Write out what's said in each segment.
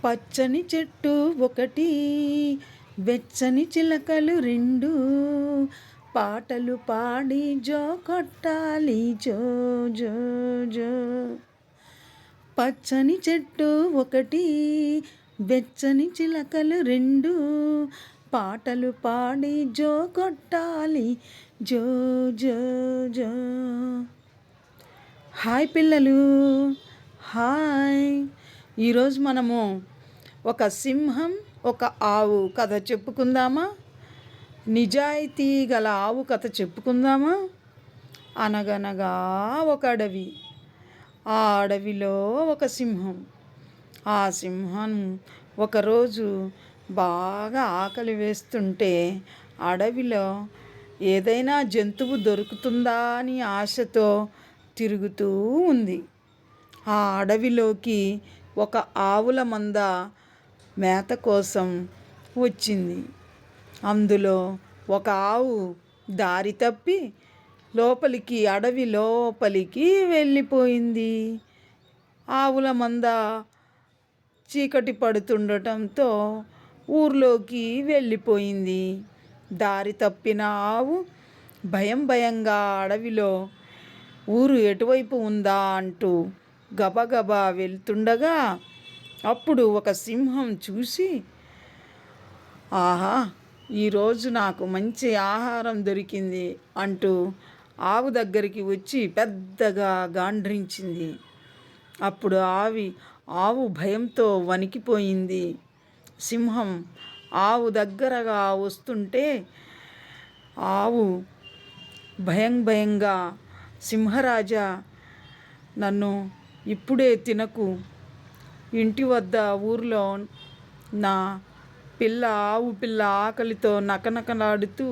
పచ్చని చెట్టు ఒకటి, వెచ్చని చిలకలు రెండు, పాటలు పాడి జో కొట్టాలి జో జో జో. పచ్చని చెట్టు ఒకటి, వెచ్చని చిలకలు రెండు, పాటలు పాడి జో కొట్టాలి జో జో జో. హాయ్ పిల్లలు, హాయ్. ఈరోజు మనము ఒక సింహం ఒక ఆవు కథ చెప్పుకుందామా? నిజాయితీ గల ఆవు కథ చెప్పుకుందామా? అనగనగా ఒక అడవి. ఆ అడవిలో ఒక సింహం. ఆ సింహం ఒకరోజు బాగా ఆకలి వేస్తుంటే అడవిలో ఏదైనా జంతువు దొరుకుతుందా అని ఆశతో తిరుగుతూ ఉంది. ఆ అడవిలోకి ఒక ఆవుల మంద మేత కోసం వచ్చింది. అందులో ఒక ఆవు దారి తప్పి అడవి లోపలికి వెళ్ళిపోయింది. ఆవుల మంద చీకటి పడుతుండటంతో ఊర్లోకి వెళ్ళిపోయింది. దారి తప్పిన ఆవు భయంగా అడవిలో ఊరు ఎటువైపు ఉందా అంటూ గబగబా వెళ్తుండగా అప్పుడు ఒక సింహం చూసి, ఆహా, ఈరోజు నాకు మంచి ఆహారం దొరికింది అంటూ ఆవు దగ్గరికి వచ్చి పెద్దగా గాండ్రించింది. అప్పుడు ఆవు భయంతో వణికిపోయింది. సింహం ఆవు దగ్గరగా వస్తుంటే ఆవు భయంగా, సింహరాజా, నన్ను ఇప్పుడే తినకు. ఇంటి వద్ద ఊర్లో నా ఆవు పిల్ల ఆకలితో నకనకలాడుతూ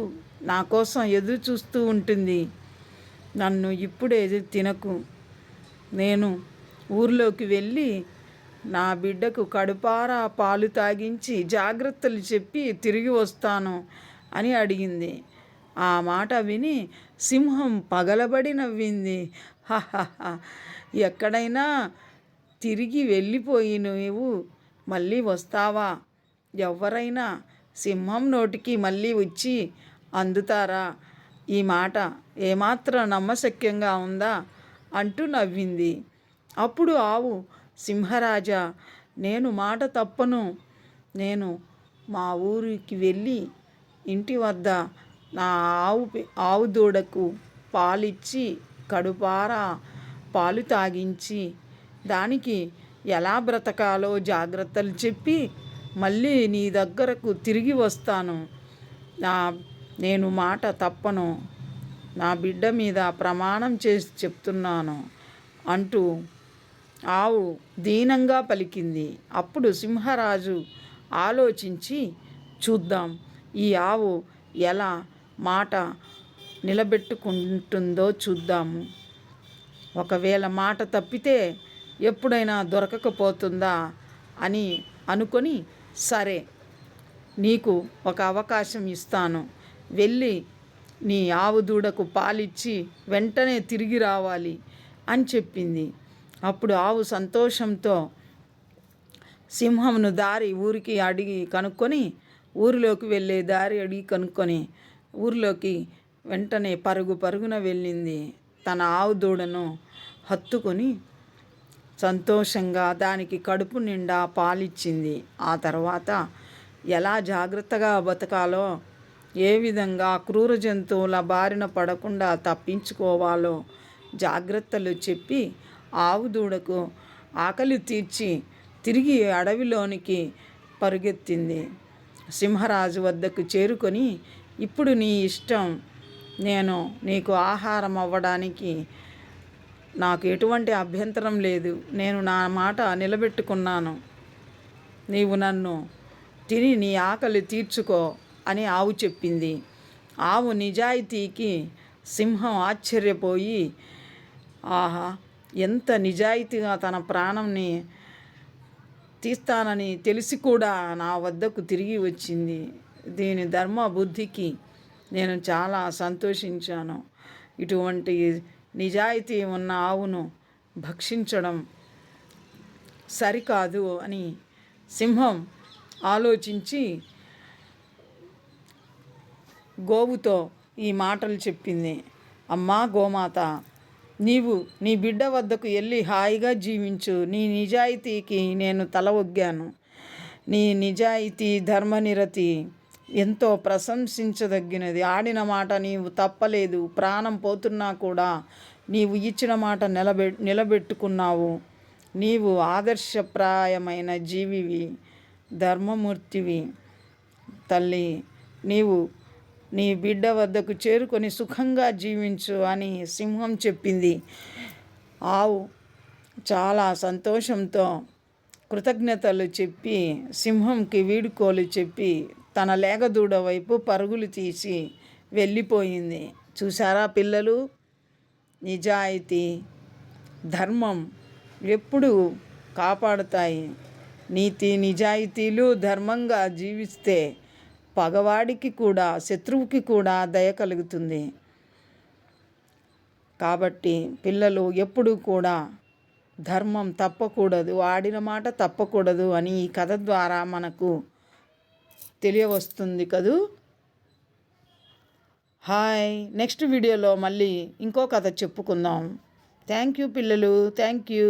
నా కోసం ఎదురు చూస్తూ ఉంటుంది. నన్ను ఇప్పుడే తినకు. నేను ఊర్లోకి వెళ్ళి నా బిడ్డకు కడుపారా పాలు తాగించి జాగ్రత్తలు చెప్పి తిరిగి వస్తాను అని అడిగింది. ఆ మాట విని సింహం పగలబడి నవ్వింది. హహహ, ఎక్కడైనా తిరిగి వెళ్ళిపోయి నువ్వు మళ్ళీ వస్తావా? ఎవరైనా సింహం నోటికి మళ్ళీ వచ్చి అందుతారా? ఈ మాట ఏమాత్రం నమ్మశక్యంగా ఉందా అంటూ నవ్వింది. అప్పుడు ఆవు, సింహరాజా, నేను మాట తప్పను. నేను మా ఊరికి వెళ్ళి ఇంటి వద్ద నా ఆవు దూడకు పాలిచ్చి కడుపారా పాలు తాగించి దానికి ఎలా బ్రతకాలో జాగ్రత్తలు చెప్పి మళ్ళీ నీ దగ్గరకు తిరిగి వస్తాను. నేను మాట తప్పను. నా బిడ్డ మీద ప్రమాణం చేసి చెప్తున్నాను అంటూ ఆవు దీనంగా పలికింది. అప్పుడు సింహరాజు ఆలోచించి, చూద్దాం ఈ ఆవు ఎలా మాట నిలబెట్టుకుంటుందో చూద్దాము. ఒకవేళ మాట తప్పితే ఎప్పుడైనా దొరకకపోతుందా అని అనుకొని, సరే, నీకు ఒక అవకాశం ఇస్తాను. వెళ్ళి నీ ఆవు దూడకు పాలిచ్చి వెంటనే తిరిగి రావాలి అని చెప్పింది. అప్పుడు ఆవు సంతోషంతో సింహంను ఊరికి అడిగి కనుక్కొని ఊరిలోకి వెళ్ళే దారి అడిగి కనుక్కొని ఊరిలోకి వెంటనే పరుగున వెళ్ళింది. తన ఆవు దూడను హత్తుకొని సంతోషంగా దానికి కడుపు నిండా పాలిచ్చింది. ఆ తర్వాత ఎలా జాగ్రత్తగా బతకాలో, ఏ విధంగా క్రూర జంతువుల బారిన పడకుండా తప్పించుకోవాలో జాగ్రత్తలు చెప్పి ఆవు దూడకు ఆకలి తీర్చి తిరిగి అడవిలోనికి పరుగెత్తింది. సింహరాజు వద్దకు చేరుకొని, ఇప్పుడు నీ ఇష్టం. నేను నీకు ఆహారం అవ్వడానికి నాకు ఎటువంటి అభ్యంతరం లేదు. నేను నా మాట నిలబెట్టుకున్నాను. నీవు నన్ను తిని నీ ఆకలి తీర్చుకో అని ఆవు చెప్పింది. ఆవు నిజాయితీకి సింహం ఆశ్చర్యపోయి, ఆహా, ఎంత నిజాయితీగా తన ప్రాణంని తీస్తానని తెలిసి కూడా నా వద్దకు తిరిగి వచ్చింది. దీని ధర్మ బుద్ధికి నేను చాలా సంతోషించాను. ఇటువంటి నిజాయితీ ఉన్న ఆవును భక్షించడం సరికాదు అని సింహం ఆలోచించి గోవుతో ఈ మాటలు చెప్పింది. అమ్మా గోమాత, నీవు నీ బిడ్డ వద్దకు వెళ్ళి హాయిగా జీవించు. నీ నిజాయితీకి నేను తల ఒగ్గాను. నీ నిజాయితీ, ధర్మనిరతి ఎంతో ప్రశంసించదగినది. ఆడిన మాట నీవు తప్పలేదు. ప్రాణం పోతున్నా కూడా నీవు ఇచ్చిన మాట నిలబెట్టుకున్నావు. నీవు ఆదర్శప్రాయమైన జీవివి, ధర్మమూర్తివి. తల్లి, నీవు నీ బిడ్డ వద్దకు చేరుకొని సుఖంగా జీవించు అని సింహం చెప్పింది. ఆవు చాలా సంతోషంతో కృతజ్ఞతలు చెప్పి సింహంకి వీడుకోలు చెప్పి తన లేగదూడ వైపు పరుగులు తీసి వెళ్ళిపోయింది. చూసారా పిల్లలు, నిజాయితీ, ధర్మం ఎప్పుడు కాపాడుతాయి. నీతి నిజాయితీలు ధర్మంగా జీవిస్తే పగవాడికి కూడా, శత్రువుకి కూడా దయ కలుగుతుంది. కాబట్టి పిల్లలు ఎప్పుడూ కూడా ధర్మం తప్పకూడదు, ఆడిన మాట తప్పకూడదు అని ఈ కథ ద్వారా మనకు తెలియవస్తుంది కదూ. హాయ్, నెక్స్ట్ వీడియోలో మళ్ళీ ఇంకో కథ చెప్పుకుందాం. థ్యాంక్ యూ పిల్లలు, థ్యాంక్ యూ.